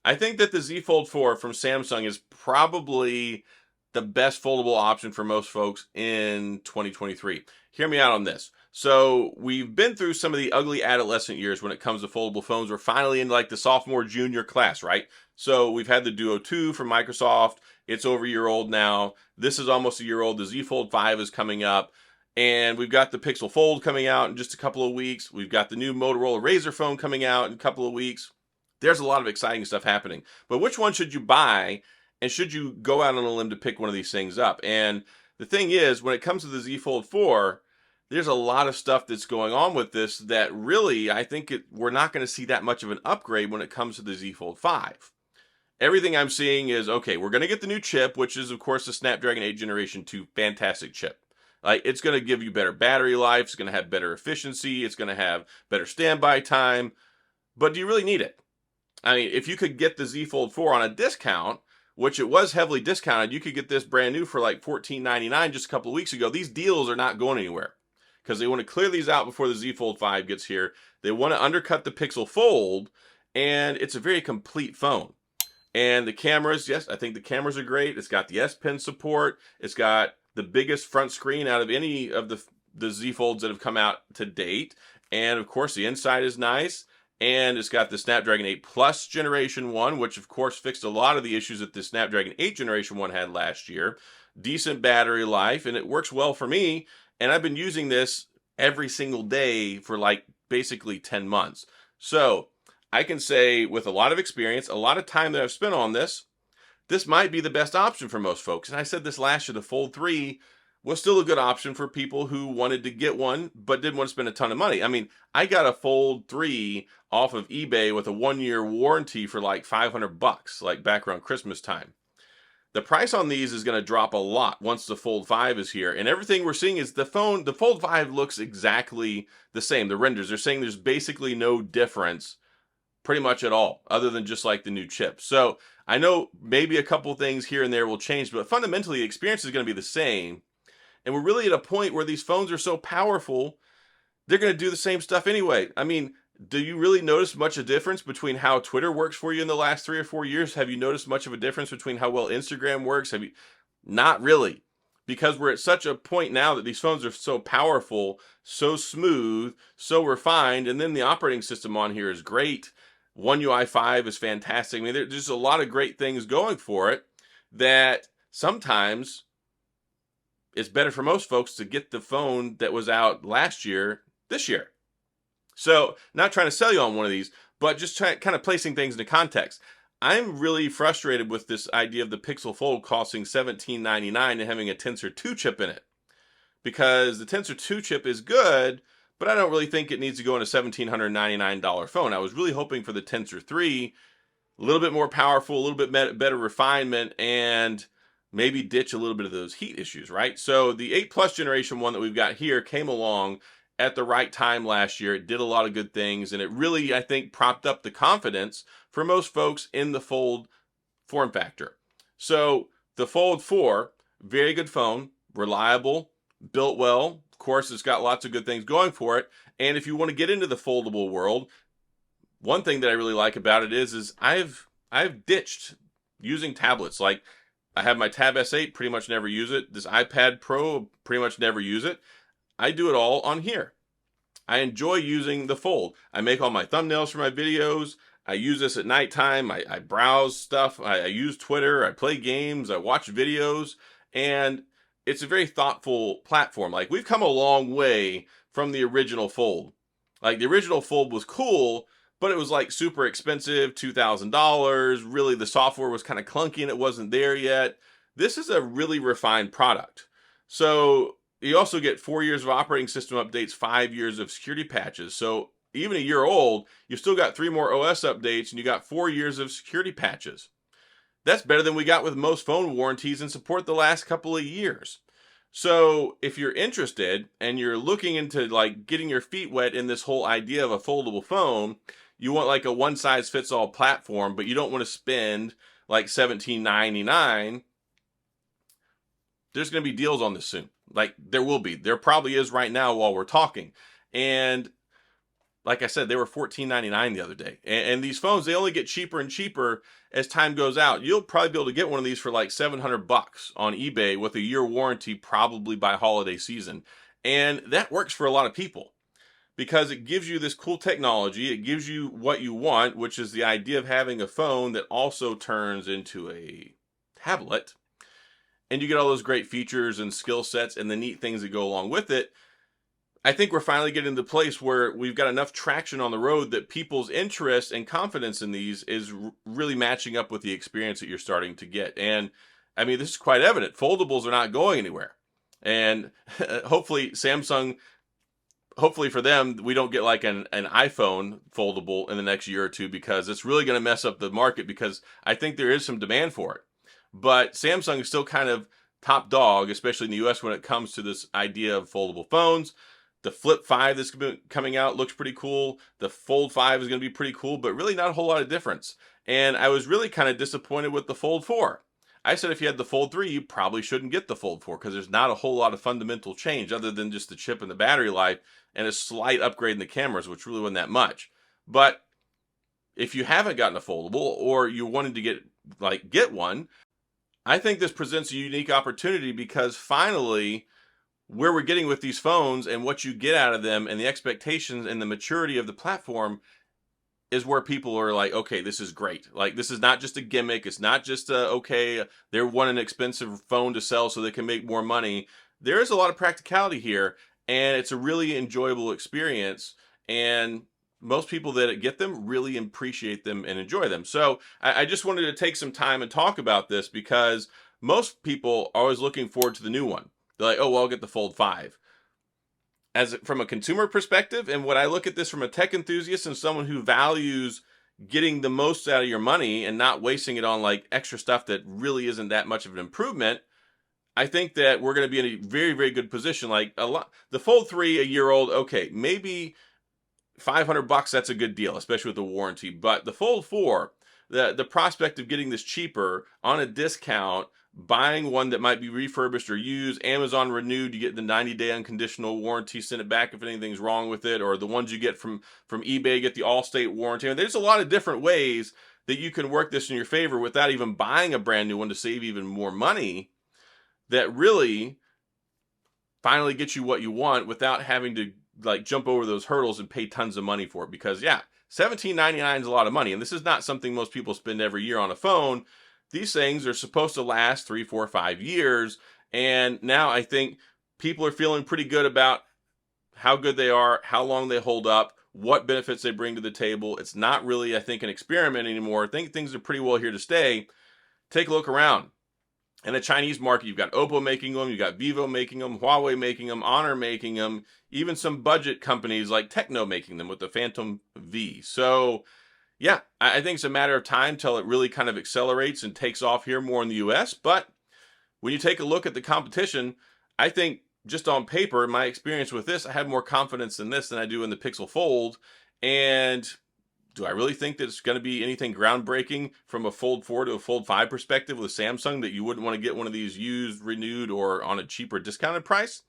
I think that the Z Fold 4 from Samsung is probably the best foldable option for most folks in 2023. Hear me out on this. So we've been through some of the ugly adolescent years when it comes to foldable phones. We're finally in like the sophomore, junior class, right? So we've had the Duo 2 from Microsoft. It's over a year old now. This is almost a year old. The Z Fold 5 is coming up. And we've got the Pixel Fold coming out in just a couple of weeks. We've got the new Motorola Razr phone coming out in a couple of weeks. There's a lot of exciting stuff happening. But which one should you buy? And should you go out on a limb to pick one of these things up? And the thing is, when it comes to the Z Fold 4, there's a lot of stuff that's going on with this that really, I think we're not going to see that much of an upgrade when it comes to the Z Fold 5. Everything I'm seeing is, okay, we're going to get the new chip, which is, of course, the Snapdragon 8 Generation 2 fantastic chip. Like, it's going to give you better battery life. It's going to have better efficiency. It's going to have better standby time. But do you really need it? I mean, if you could get the Z Fold 4 on a discount, which it was heavily discounted, you could get this brand new for like $14.99 just a couple of weeks ago. These deals are not going anywhere because they want to clear these out before the Z Fold 5 gets here. They want to undercut the Pixel Fold, and it's a very complete phone. And the cameras, yes, I think the cameras are great. It's got the S Pen support. It's got the biggest front screen out of any of the Z Folds that have come out to date. And of course, the inside is nice. And it's got the Snapdragon 8 Plus Generation 1, which of course fixed a lot of the issues that the Snapdragon 8 Generation 1 had last year. Decent battery life, and it works well for me. And I've been using this every single day for like basically 10 months. So I can say with a lot of experience, a lot of time that I've spent on this, this might be the best option for most folks. And I said this last year, the Fold 3 was still a good option for people who wanted to get one, but didn't want to spend a ton of money. I mean, I got a Fold 3 off of eBay with a 1-year warranty for like $500, like back around Christmas time. The price on these is going to drop a lot once the Fold 5 is here. And everything we're seeing is the Fold 5 looks exactly the same. The renders, they're saying there's basically no difference pretty much at all, other than just like the new chip. So I know maybe a couple things here and there will change, but fundamentally the experience is going to be the same. And we're really at a point where these phones are so powerful, they're going to do the same stuff anyway. I mean, do you really notice much of a difference between how Twitter works for you in the last 3 or 4 years? Have you noticed much of a difference between how well Instagram works? Have you? Not really. Because we're at such a point now that these phones are so powerful, so smooth, so refined, and then the operating system on here is great. One Ui5 is fantastic. I mean, there's just a lot of great things going for it that sometimes it's better for most folks to get the phone that was out last year this year. So, not trying to sell you on one of these, but just kind of placing things into context. I'm really frustrated with this idea of the Pixel Fold costing $17.99 and having a Tensor 2 chip in it. Because the Tensor 2 chip is good, but I don't really think it needs to go in a $1,799 phone. I was really hoping for the Tensor 3, a little bit more powerful, a little bit better refinement, and maybe ditch a little bit of those heat issues, right? So the 8 Plus Generation 1 that we've got here came along at the right time last year. It did a lot of good things, and it really, I think, propped up the confidence for most folks in the Fold form factor. So the Fold 4, very good phone, reliable, built well. Of course, it's got lots of good things going for it. And if you want to get into the foldable world, one thing that I really like about it is I've ditched using tablets. Like, I have my Tab S8, pretty much never use it. This iPad Pro, pretty much never use it. I do it all on here. I enjoy using the Fold. I make all my thumbnails for my videos. I use this at nighttime. I browse stuff. I use Twitter. I play games. I watch videos. And it's a very thoughtful platform. Like, we've come a long way from the original Fold. Like, the original Fold was cool, but it was like super expensive, $2,000. Really, the software was kind of clunky and it wasn't there yet. This is a really refined product. So you also get 4 years of operating system updates, 5 years of security patches. So even a year old, you've still got 3 more OS updates and you got 4 years of security patches. That's better than we got with most phone warranties and support the last couple of years. So if you're interested and you're looking into like getting your feet wet in this whole idea of a foldable phone, you want like a one-size-fits-all platform, but you don't want to spend like $17.99. There's going to be deals on this soon. Like, there will be. There probably is right now while we're talking. And like I said, they were $14.99 the other day. And these phones, they only get cheaper and cheaper as time goes out. You'll probably be able to get one of these for like $700 on eBay with a year warranty, probably by holiday season. And that works for a lot of people because it gives you this cool technology. It gives you what you want, which is the idea of having a phone that also turns into a tablet. And you get all those great features and skill sets and the neat things that go along with it. I think we're finally getting to the place where we've got enough traction on the road that people's interest and confidence in these is really matching up with the experience that you're starting to get. And I mean, this is quite evident. Foldables are not going anywhere. And hopefully Samsung, hopefully for them, we don't get like an iPhone foldable in the next year or two, because it's really going to mess up the market, because I think there is some demand for it. But Samsung is still kind of top dog, especially in the US, when it comes to this idea of foldable phones. The Flip 5 that's coming out looks pretty cool. The Fold 5 is going to be pretty cool, but really not a whole lot of difference. And I was really kind of disappointed with the Fold 4. I said if you had the Fold 3, you probably shouldn't get the Fold 4, because there's not a whole lot of fundamental change other than just the chip and the battery life and a slight upgrade in the cameras, which really wasn't that much. But if you haven't gotten a foldable, or you wanted to get one, I think this presents a unique opportunity, because finally, where we're getting with these phones and what you get out of them and the expectations and the maturity of the platform is where people are like, okay, this is great. Like, this is not just a gimmick. It's not just okay, they want an expensive phone to sell so they can make more money. There is a lot of practicality here, and it's a really enjoyable experience. And most people that get them really appreciate them and enjoy them. So I just wanted to take some time and talk about this, because most people are always looking forward to the new one. They're like, oh, well, I'll get the Fold 5. From a consumer perspective, and when I look at this from a tech enthusiast and someone who values getting the most out of your money and not wasting it on like extra stuff that really isn't that much of an improvement, I think that we're going to be in a very, very good position. Like the Fold 3, a year old, okay, maybe $500, that's a good deal, especially with the warranty. But the Fold 4, the prospect of getting this cheaper on a discount, buying one that might be refurbished or used, Amazon renewed, you get the 90-day unconditional warranty, send it back if anything's wrong with it, or the ones you get from eBay, you get the All-State warranty. And there's a lot of different ways that you can work this in your favor without even buying a brand new one to save even more money, that really finally get you what you want without having to like jump over those hurdles and pay tons of money for it. Because yeah, $17.99 is a lot of money, and this is not something most people spend every year on a phone. These things are supposed to last 3, 4, 5 years, and now I think people are feeling pretty good about how good they are, how long they hold up, what benefits they bring to the table. It's not really, I think, an experiment anymore. I think things are pretty well here to stay. Take a look around. In the Chinese market, you've got Oppo making them, you've got Vivo making them, Huawei making them, Honor making them, even some budget companies like Techno making them with the Phantom V. So yeah, I think it's a matter of time till it really kind of accelerates and takes off here more in the US. But when you take a look at the competition, I think just on paper, in my experience with this, I have more confidence in this than I do in the Pixel Fold. And do I really think that it's going to be anything groundbreaking from a Fold 4 to a Fold 5 perspective with Samsung, that you wouldn't want to get one of these used, renewed, or on a cheaper discounted price?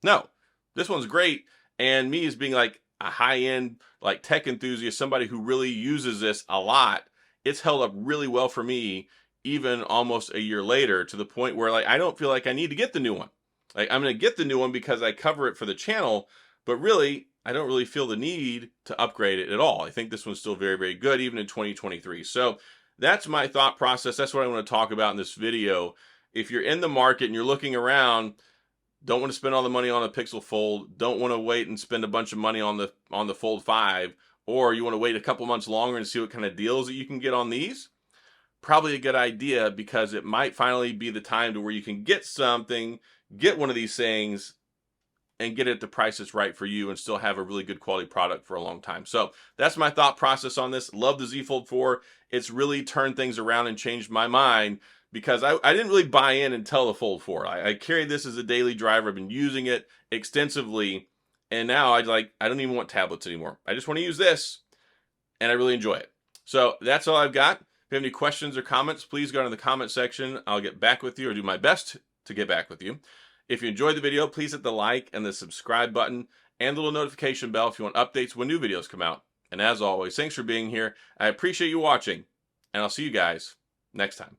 No, this one's great. And me as being like a high-end like tech enthusiast, somebody who really uses this a lot, it's held up really well for me, even almost a year later, to the point where like I don't feel like I need to get the new one. Like, I'm going to get the new one because I cover it for the channel, but really I don't really feel the need to upgrade it at all. I think this one's still very, very good, even in 2023. So that's my thought process. That's what I want to talk about in this video. If you're in the market and you're looking around, don't want to spend all the money on a Pixel Fold, don't want to wait and spend a bunch of money on the Fold 5, or you want to wait a couple months longer and see what kind of deals that you can get on these, probably a good idea, because it might finally be the time to where you can get something, get one of these things, and get it at the price that's right for you and still have a really good quality product for a long time. So that's my thought process on this. Love the Z Fold 4. It's really turned things around and changed my mind, because I didn't really buy in until the Fold 4. I carried this as a daily driver. I've been using it extensively, and now I don't even want tablets anymore. I just want to use this, and I really enjoy it. So that's all I've got. If you have any questions or comments, please go to the comment section. I'll get back with you, or do my best to get back with you. If you enjoyed the video, please hit the like and the subscribe button. and the little notification bell if you want updates when new videos come out. And as always, thanks for being here. I appreciate you watching, and I'll see you guys next time.